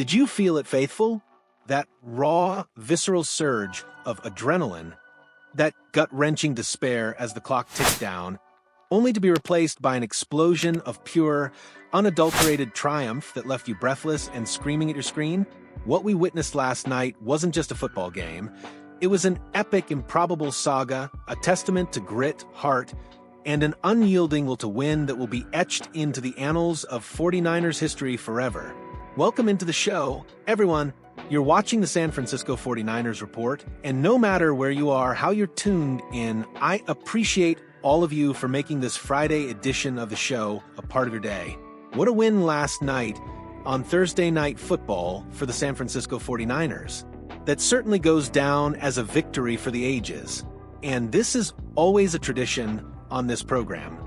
Did you feel it, faithful? That raw, visceral surge of adrenaline, that gut-wrenching despair as the clock ticked down, only to be replaced by an explosion of pure, unadulterated triumph that left you breathless and screaming at your screen? What we witnessed last night wasn't just a football game. It was an epic, improbable saga, a testament to grit, heart, and an unyielding will to win that will be etched into the annals of 49ers history forever. Welcome into the show, everyone. You're watching the San Francisco 49ers Report, and no matter where you are, how you're tuned in, I appreciate all of you for making this Friday edition of the show a part of your day. What a win last night on Thursday Night Football for the San Francisco 49ers. That certainly goes down as a victory for the ages. And this is always a tradition on this program.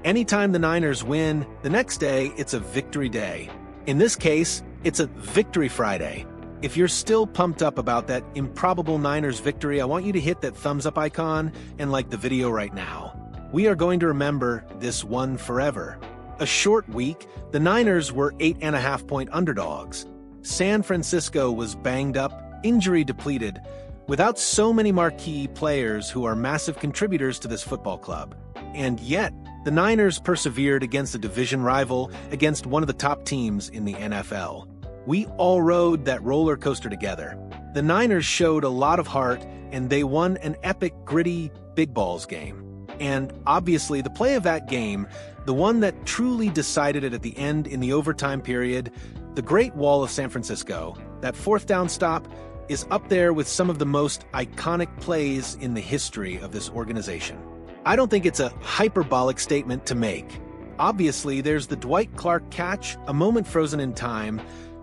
Anytime the Niners win, the next day it's a victory day. In this case, it's a Victory Friday. If you're still pumped up about that improbable Niners victory, I want you to hit that thumbs up icon and like the video right now. We are going to remember this one forever. A short week, the Niners were 8.5-point underdogs. San Francisco was banged up, injury depleted, without so many marquee players who are massive contributors to this football club. And yet, the Niners persevered against a division rival, against one of the top teams in the NFL. We all rode that roller coaster together. The Niners showed a lot of heart, and they won an epic, gritty, big balls game. And obviously, the play of that game, the one that truly decided it at the end in the overtime period, the Great Wall of San Francisco, that fourth down stop, is up there with some of the most iconic plays in the history of this organization. I don't think it's a hyperbolic statement to make. Obviously, there's the Dwight Clark catch, a moment frozen in time,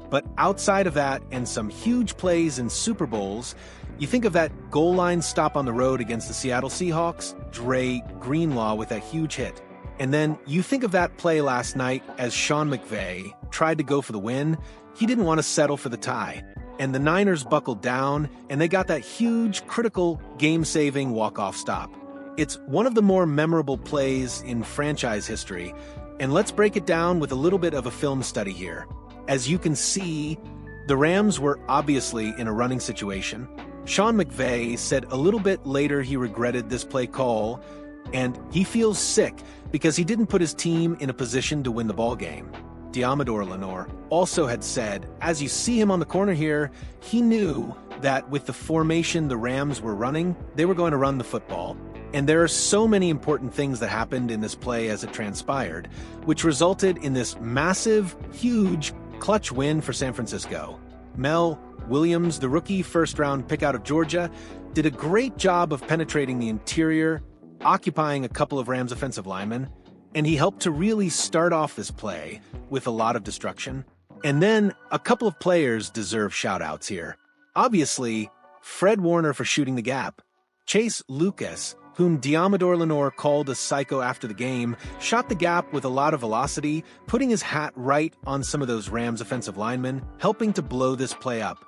but outside of that and some huge plays in Super Bowls, you think of that goal line stop on the road against the Seattle Seahawks, Dre Greenlaw with that huge hit. And then you think of that play last night as Sean McVay tried to go for the win. He didn't want to settle for the tie. And the Niners buckled down, and they got that huge, critical, game-saving walk-off stop. It's one of the more memorable plays in franchise history, and let's break it down with a little bit of a film study here. As you can see, the Rams were obviously in a running situation. Sean McVay said a little bit later he regretted this play call, and he feels sick because he didn't put his team in a position to win the ball game. Diamador Lenore also had said, as you see him on the corner here, he knew that with the formation the Rams were running, they were going to run the football. And there are so many important things that happened in this play as it transpired, which resulted in this massive, huge, clutch win for San Francisco. Mel Williams, the rookie first-round pick out of Georgia, did a great job of penetrating the interior, occupying a couple of Rams offensive linemen, and he helped to really start off this play with a lot of destruction. And then a couple of players deserve shout-outs here. Obviously, Fred Warner for shooting the gap. Chase Lucas, whom Diamador Lenore called a psycho after the game, shot the gap with a lot of velocity, putting his hat right on some of those Rams offensive linemen, helping to blow this play up.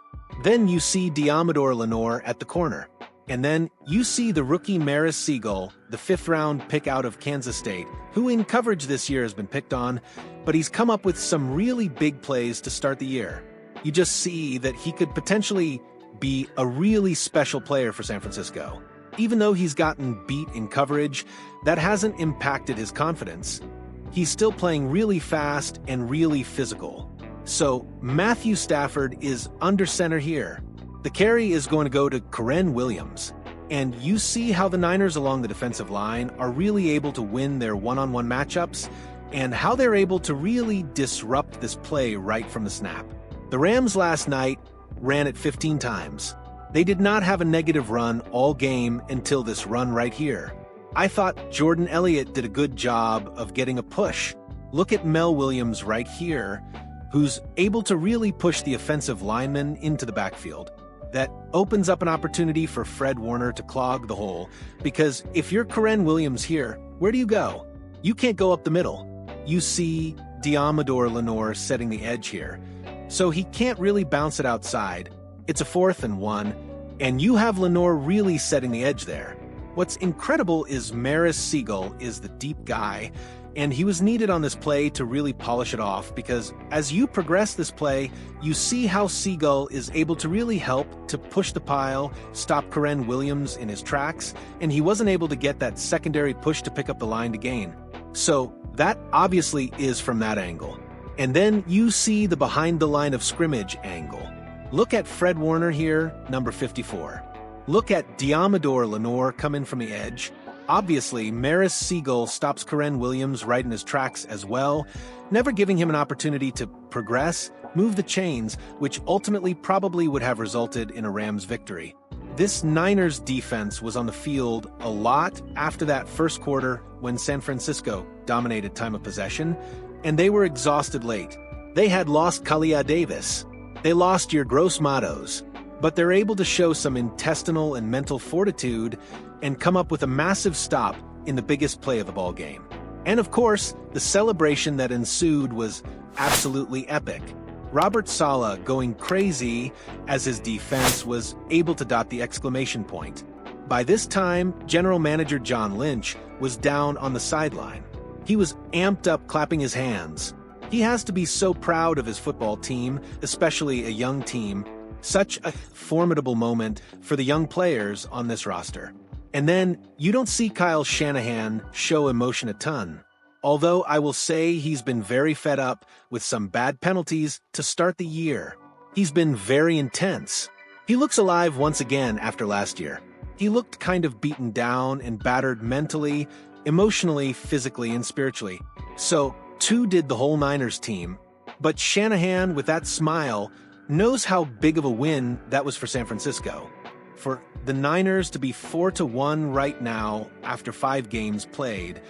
Then you see Diamador Lenore at the corner. And then you see the rookie Maris Siegel, the fifth-round pick out of Kansas State, who in coverage this year has been picked on, but he's come up with some really big plays to start the year. You just see that he could potentially be a really special player for San Francisco. Even though he's gotten beat in coverage, that hasn't impacted his confidence. He's still playing really fast and really physical. So Matthew Stafford is under center here. The carry is going to go to Kyren Williams. And you see how the Niners along the defensive line are really able to win their one-on-one matchups and how they're able to really disrupt this play right from the snap. The Rams last night ran it 15 times. They did not have a negative run all game until this run right here. I thought Jordan Elliott did a good job of getting a push. Look at Mel Williams right here, who's able to really push the offensive lineman into the backfield. That opens up an opportunity for Fred Warner to clog the hole, because if you're Kyren Williams here, where do you go? You can't go up the middle. You see Diamador Lenore setting the edge here, so he can't really bounce it outside. It's a 4th and 1, and you have Lenore really setting the edge there. What's incredible is Maris Siegel is the deep guy, and he was needed on this play to really polish it off because as you progress this play, you see how Siegel is able to really help to push the pile, stop Kyren Williams in his tracks, and he wasn't able to get that secondary push to pick up the line to gain. So that obviously is from that angle. And then you see the behind the line of scrimmage angle. Look at Fred Warner here, number 54. Look at Diamador Lenore come in from the edge. Obviously, Maris Siegel stops Kyren Williams right in his tracks as well, never giving him an opportunity to progress, move the chains, which ultimately probably would have resulted in a Rams victory. This Niners defense was on the field a lot after that first quarter when San Francisco dominated time of possession, and they were exhausted late. They had lost Kalia Davis. They lost your Gross Matos. But they're able to show some intestinal and mental fortitude and come up with a massive stop in the biggest play of the ball game. And of course, the celebration that ensued was absolutely epic. Robert Saleh going crazy as his defense was able to dot the exclamation point. By this time, General Manager John Lynch was down on the sideline. He was amped up clapping his hands. He has to be so proud of his football team, especially a young team. Such a formidable moment for the young players on this roster. And then, you don't see Kyle Shanahan show emotion a ton. Although I will say he's been very fed up with some bad penalties to start the year. He's been very intense. He looks alive once again after last year. He looked kind of beaten down and battered mentally, emotionally, physically, and spiritually. So, too did the whole Niners team. But Shanahan, with that smile, knows how big of a win that was for San Francisco. For the Niners to be 4-1 right now after 5 games played,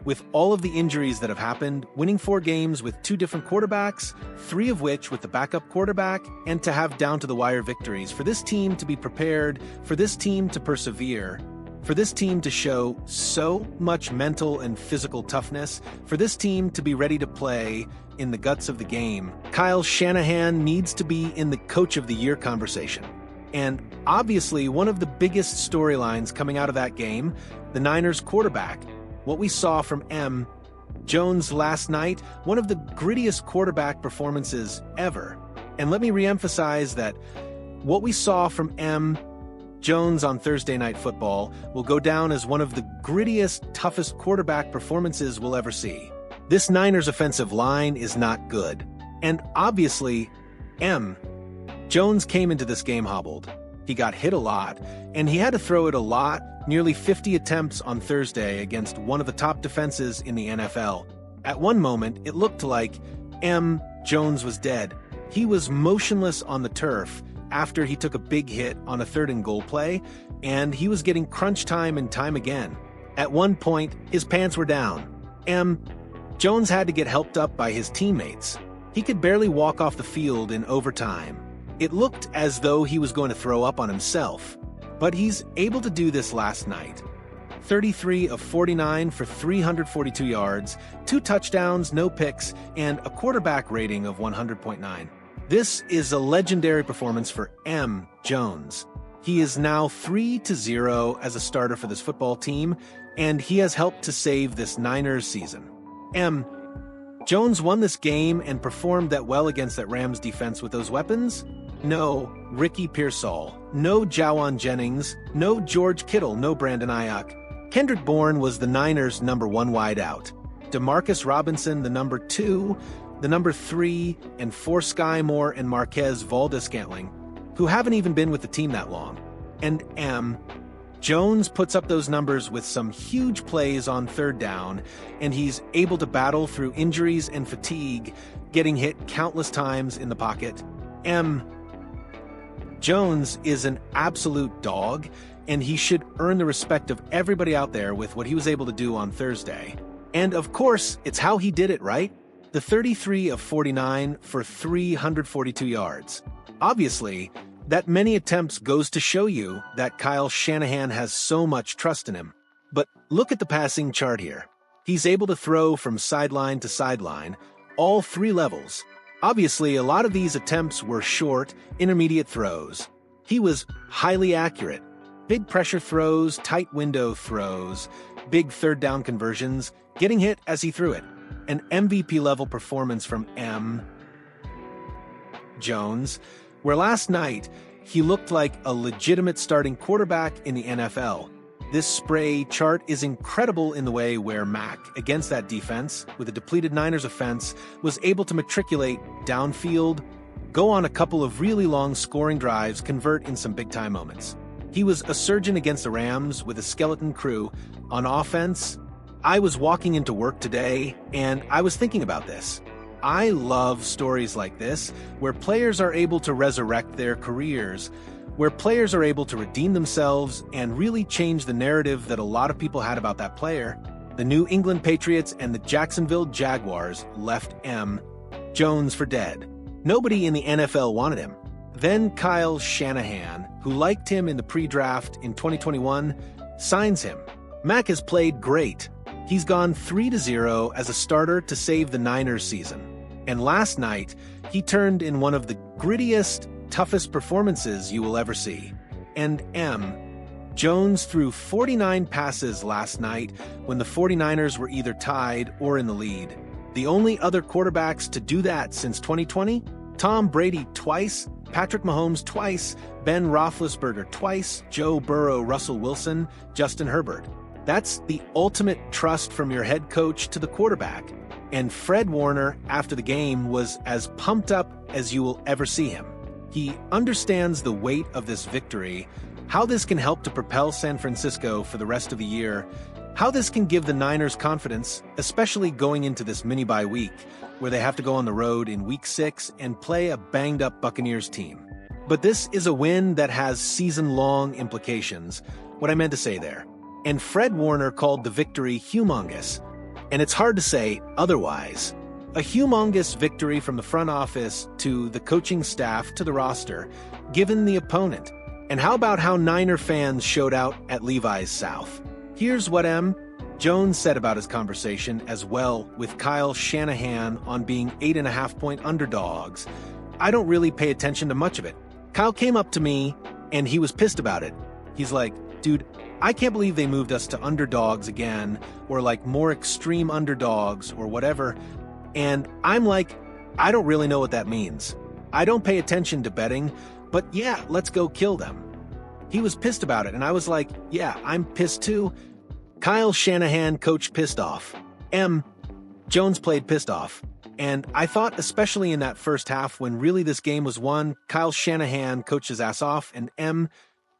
with all of the injuries that have happened, winning 4 games with 2 different quarterbacks, 3 of which with the backup quarterback, and to have down-to-the-wire victories, for this team to be prepared, for this team to persevere, for this team to show so much mental and physical toughness, for this team to be ready to play in the guts of the game, Kyle Shanahan needs to be in the Coach of the Year conversation. And obviously, one of the biggest storylines coming out of that game, the Niners quarterback. What we saw from M. Jones last night, one of the grittiest quarterback performances ever. And let me reemphasize that what we saw from M. Jones on Thursday Night Football will go down as one of the grittiest, toughest quarterback performances we'll ever see. This Niners offensive line is not good. And obviously, M. Jones came into this game hobbled. He got hit a lot, and he had to throw it a lot, nearly 50 attempts on Thursday against one of the top defenses in the NFL. At one moment, it looked like M. Jones was dead. He was motionless on the turf after he took a big hit on a 3rd and goal play, and he was getting crunch time and time again. At one point, his pants were down. M. Jones had to get helped up by his teammates. He could barely walk off the field in overtime. It looked as though he was going to throw up on himself, but he's able to do this last night. 33 of 49 for 342 yards, 2 touchdowns, no picks, and a quarterback rating of 100.9. This is a legendary performance for M. Jones. He is now 3-0 as a starter for this football team, and he has helped to save this Niners season. M. Jones won this game and performed that well against that Rams defense with those weapons? No Ricky Pearsall, no Jawan Jennings, no George Kittle, no Brandon Ayuk. Kendrick Bourne was the Niners' number 1 wideout. Demarcus Robinson, the number 2, the number 3, and 4 Sky Moore and Marquez Valdes-Scantling, who haven't even been with the team that long. And M. Jones puts up those numbers with some huge plays on 3rd down, and he's able to battle through injuries and fatigue, getting hit countless times in the pocket. M. Jones is an absolute dog, and he should earn the respect of everybody out there with what he was able to do on Thursday. And of course, it's how he did it, right? The 33 of 49 for 342 yards. Obviously, that many attempts goes to show you that Kyle Shanahan has so much trust in him. But look at the passing chart here. He's able to throw from sideline to sideline, all 3 levels. Obviously, a lot of these attempts were short, intermediate throws. He was highly accurate. Big pressure throws, tight window throws, big third down conversions, getting hit as he threw it. An MVP-level performance from Jones, where last night he looked like a legitimate starting quarterback in the NFL. This spray chart is incredible in the way where Mac, against that defense, with a depleted Niners offense, was able to matriculate downfield, go on a couple of really long scoring drives, convert in some big-time moments. He was a surgeon against the Rams with a skeleton crew. On offense, I was walking into work today, and I was thinking about this. I love stories like this, where players are able to resurrect their careers, where players are able to redeem themselves and really change the narrative that a lot of people had about that player. The New England Patriots and the Jacksonville Jaguars left Jones for dead. Nobody in the NFL wanted him. Then Kyle Shanahan, who liked him in the pre-draft in 2021, signs him. Mac has played great. He's gone 3-0 as a starter to save the Niners season. And last night, he turned in one of the grittiest, toughest performances you will ever see. And Jones threw 49 passes last night when the 49ers were either tied or in the lead. The only other quarterbacks to do that since 2020? Tom Brady twice, Patrick Mahomes twice, Ben Roethlisberger twice, Joe Burrow, Russell Wilson, Justin Herbert. That's the ultimate trust from your head coach to the quarterback. And Fred Warner, after the game, was as pumped up as you will ever see him. He understands the weight of this victory, how this can help to propel San Francisco for the rest of the year, how this can give the Niners confidence, especially going into this mini-bye week, where they have to go on the road in Week 6 and play a banged-up Buccaneers team. But this is a win that has season-long implications, what I meant to say there. And Fred Warner called the victory humongous, and it's hard to say otherwise. A humongous victory from the front office to the coaching staff to the roster, given the opponent. And how about how Niner fans showed out at Levi's South? Here's what Jones said about his conversation as well with Kyle Shanahan on being 8.5-point underdogs. I don't really pay attention to much of it. Kyle came up to me, and he was pissed about it. He's like, dude, I can't believe they moved us to underdogs again, or like more extreme underdogs, or whatever. And I'm like, I don't really know what that means. I don't pay attention to betting, but yeah, let's go kill them. He was pissed about it, and I was like, yeah, I'm pissed too. Kyle Shanahan coached pissed off. Jones played pissed off. And I thought, especially in that first half, when really this game was won, Kyle Shanahan coached his ass off, and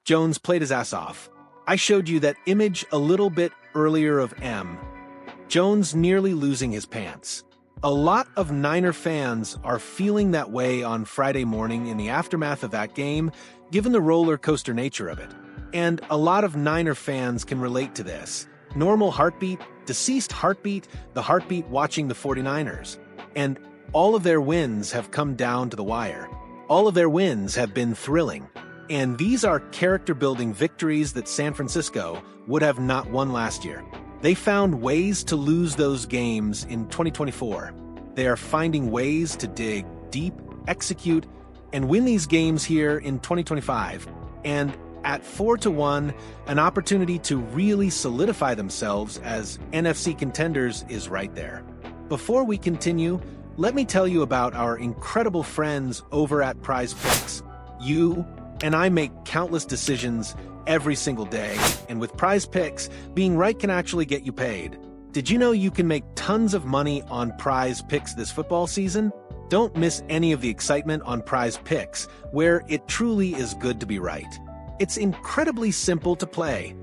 Jones played his ass off. I showed you that image a little bit earlier of Jones nearly losing his pants. A lot of Niner fans are feeling that way on Friday morning in the aftermath of that game, given the roller coaster nature of it. And a lot of Niner fans can relate to this. Normal heartbeat, deceased heartbeat, the heartbeat watching the 49ers. And all of their wins have come down to the wire. All of their wins have been thrilling. And these are character-building victories that San Francisco would have not won last year. They found ways to lose those games in 2024. They are finding ways to dig deep, execute, and win these games here in 2025. And at 4-1, an opportunity to really solidify themselves as NFC contenders is right there. Before we continue, let me tell you about our incredible friends over at Prize Picks. You and I make countless decisions every single day, and with Prize Picks, being right can actually get you paid. Did you know you can make tons of money on Prize Picks this football season? Don't miss any of the excitement on Prize Picks, where it truly is good to be right. It's incredibly simple to play.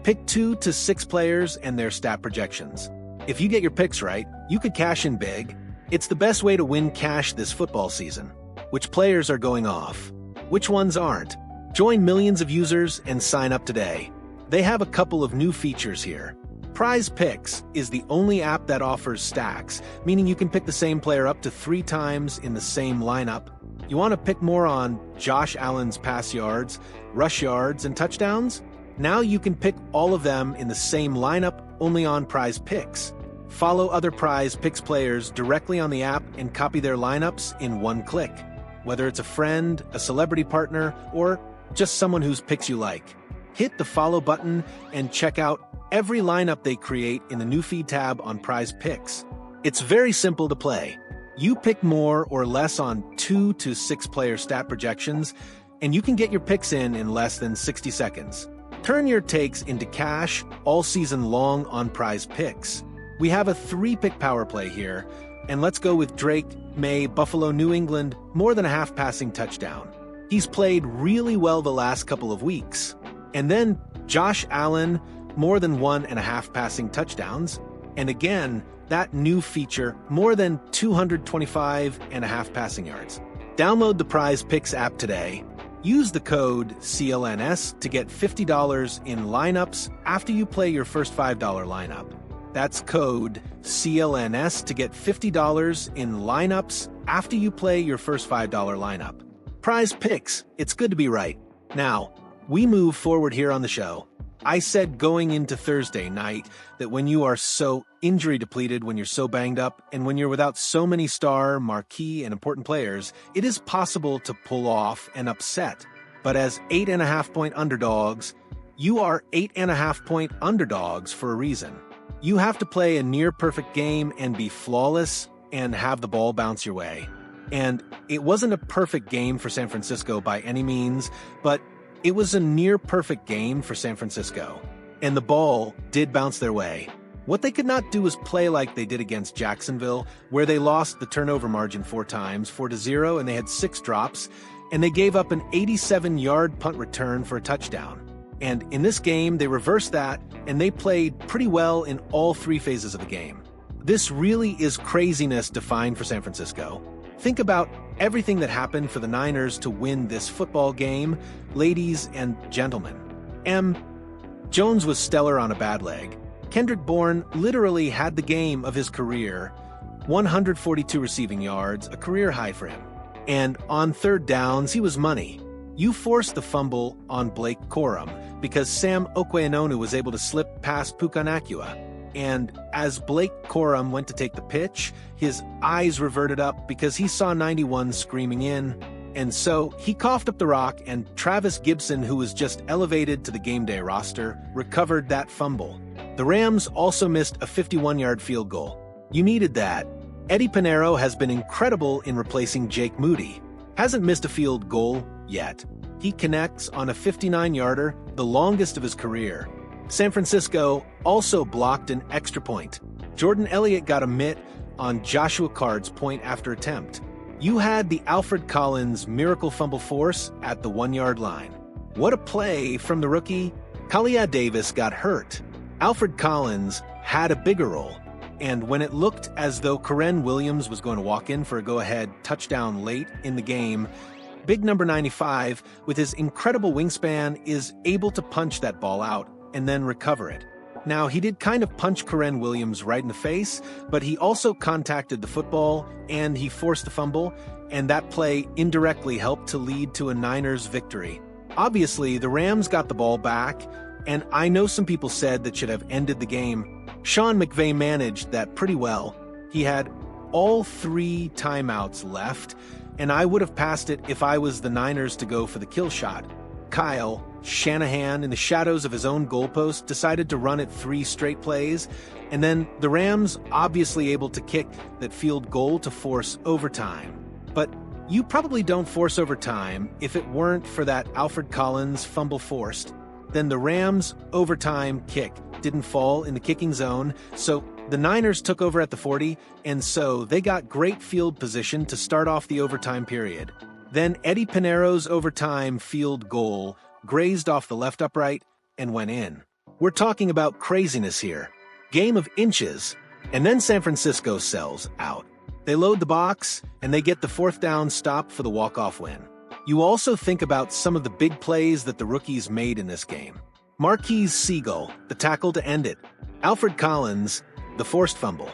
Pick 2 to 6 players and their stat projections. If you get your picks right, you could cash in big. It's the best way to win cash this football season. Which players are going off? Which ones aren't? Join millions of users and sign up today. They have a couple of new features here. Prize Picks is the only app that offers stacks, meaning you can pick the same player up to 3 times in the same lineup. You want to pick more on Josh Allen's pass yards, rush yards, and touchdowns? Now you can pick all of them in the same lineup only on Prize Picks. Follow other Prize Picks players directly on the app and copy their lineups in one click. Whether it's a friend, a celebrity partner, or just someone whose picks you like. hit the follow button and check out every lineup they create in the new feed tab on Prize Picks. It's very simple to play. You pick more or less on 2 to 6 player stat projections, and you can get your picks in less than 60 seconds. Turn your takes into cash all season long on Prize Picks. We have a 3-pick power play here, and let's go with Drake May, Buffalo, New England, more than a half passing touchdown. He's played really well the last couple of weeks. And then Josh Allen, more than 1.5 passing touchdowns. And again, that new feature, more than 225.5 passing yards. Download the Prize Picks app today. Use the code CLNS to get $50 in lineups after you play your first $5 lineup. That's code CLNS to get $50 in lineups after you play your first $5 lineup. Prize Picks, it's good to be right. Now, we move forward here on the show. I said going into Thursday night that when you are so injury depleted, when you're so banged up, and when you're without so many star, marquee, and important players, it is possible to pull off an upset. But as 8.5-point underdogs, you are 8.5-point underdogs for a reason. You have to play a near-perfect game and be flawless and have the ball bounce your way. And it wasn't a perfect game for San Francisco by any means, but it was a near-perfect game for San Francisco, and the ball did bounce their way. What they could not do was play like they did against Jacksonville, where they lost the turnover margin 4 times, 4-0, and they had 6 drops, and they gave up an 87-yard punt return for a touchdown. And in this game, they reversed that, and they played pretty well in all 3 phases of the game. This really is craziness defined for San Francisco. Think about everything that happened for the Niners to win this football game, ladies and gentlemen. Jones was stellar on a bad leg. Kendrick Bourne literally had the game of his career, 142 receiving yards, a career high for him. And on third downs, he was money. You forced the fumble on Blake Corum because Sam Okweanonu was able to slip past Puka Nacua. And as Blake Corum went to take the pitch, his eyes reverted up because he saw 91 screaming in. And so he coughed up the rock, and Travis Gibson, who was just elevated to the game day roster, recovered that fumble. The Rams also missed a 51-yard field goal. You needed that. Eddie Pinheiro has been incredible in replacing Jake Moody. Hasn't missed a field goal yet. He connects on a 59-yarder, the longest of his career. San Francisco also blocked an extra point. Jordan Elliott got a mitt on Joshua Card's point after attempt. You had the Alfred Collins miracle fumble force at the 1-yard line. What a play from the rookie. Kalia Davis got hurt. Alfred Collins had a bigger role. And when it looked as though Kyren Williams was going to walk in for a go-ahead touchdown late in the game, big number 95, with his incredible wingspan, is able to punch that ball out and then recover it. Now, he did kind of punch Kyren Williams right in the face, but he also contacted the football and he forced the fumble, and that play indirectly helped to lead to a Niners victory. Obviously, the Rams got the ball back, and I know some people said that should have ended the game. Sean McVay managed that pretty well. He had all 3 timeouts left, and I would have passed it if I was the Niners to go for the kill shot. Kyle Shanahan, in the shadows of his own goalpost, decided to run it 3 straight plays, and then the Rams obviously able to kick that field goal to force overtime. But you probably don't force overtime if it weren't for that Alfred Collins fumble forced. Then the Rams' overtime kick didn't fall in the kicking zone, so the Niners took over at the 40, and so they got great field position to start off the overtime period. Then Eddie Pinheiro's overtime field goal grazed off the left upright and went in. We're talking about craziness here. Game of inches, and then San Francisco sells out. They load the box, and they get the 4th down stop for the walk-off win. You also think about some of the big plays that the rookies made in this game. Marquise Siegel, the tackle to end it. Alfred Collins, the forced fumble.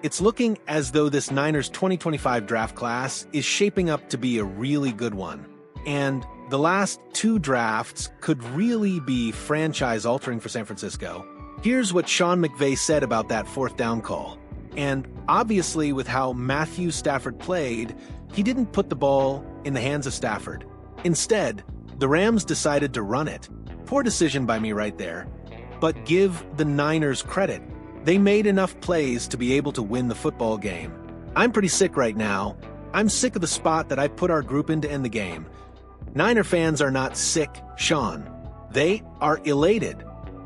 It's looking as though this Niners 2025 draft class is shaping up to be a really good one. And the last 2 drafts could really be franchise-altering for San Francisco. Here's what Sean McVay said about that 4th down call. And obviously, with how Matthew Stafford played, he didn't put the ball in the hands of Stafford. Instead, the Rams decided to run it. Poor decision by me right there. But give the Niners credit. They made enough plays to be able to win the football game. I'm pretty sick right now. I'm sick of the spot that I put our group in to end the game. Niner fans are not sick, Sean. They are elated.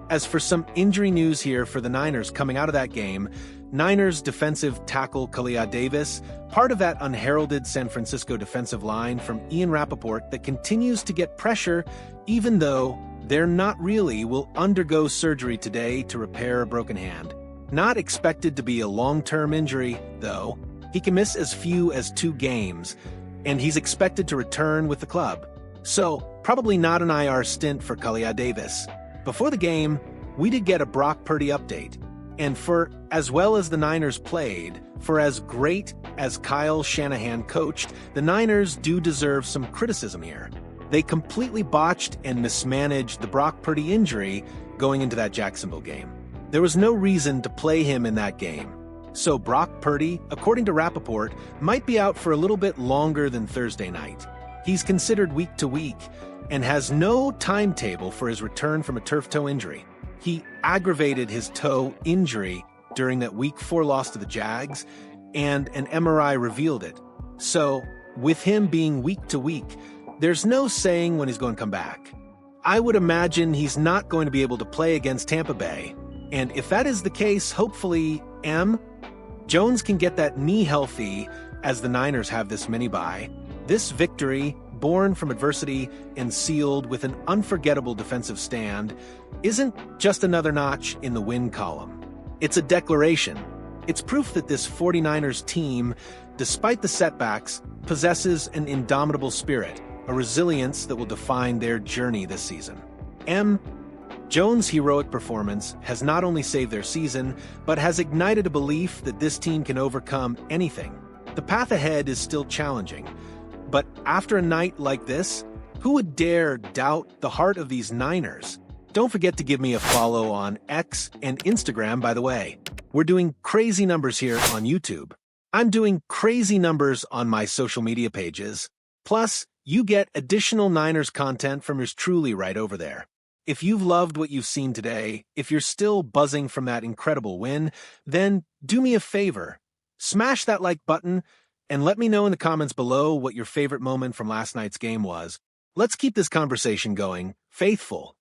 As for some injury news here for the Niners coming out of that game, Niners defensive tackle Kyren Davis, part of that unheralded San Francisco defensive line from Ian Rappaport that continues to get pressure even though they're not really, will undergo surgery today to repair a broken hand. Not expected to be a long-term injury, though. He can miss as few as 2 games, and he's expected to return with the club. So, probably not an IR stint for Kyren Davis. Before the game, we did get a Brock Purdy update. And for as well as the Niners played, for as great as Kyle Shanahan coached, the Niners do deserve some criticism here. They completely botched and mismanaged the Brock Purdy injury going into that Jacksonville game. There was no reason to play him in that game. So Brock Purdy, according to Rappaport, might be out for a little bit longer than Thursday night. He's considered week to week and has no timetable for his return from a turf toe injury. He aggravated his toe injury during that Week 4 loss to the Jags, and an MRI revealed it. So, with him being week to week, there's no saying when he's going to come back. I would imagine he's not going to be able to play against Tampa Bay, and if that is the case, hopefully, Jones can get that knee healthy as the Niners have this mini-bye. This victory, born from adversity and sealed with an unforgettable defensive stand, isn't just another notch in the win column. It's a declaration. It's proof that this 49ers team, despite the setbacks, possesses an indomitable spirit, a resilience that will define their journey this season. Jones' heroic performance has not only saved their season, but has ignited a belief that this team can overcome anything. The path ahead is still challenging, but after a night like this, who would dare doubt the heart of these Niners? Don't forget to give me a follow on X and Instagram, by the way. We're doing crazy numbers here on YouTube. I'm doing crazy numbers on my social media pages. Plus, you get additional Niners content from yours truly right over there. If you've loved what you've seen today, if you're still buzzing from that incredible win, then do me a favor. Smash that like button and let me know in the comments below what your favorite moment from last night's game was. Let's keep this conversation going. Faithful.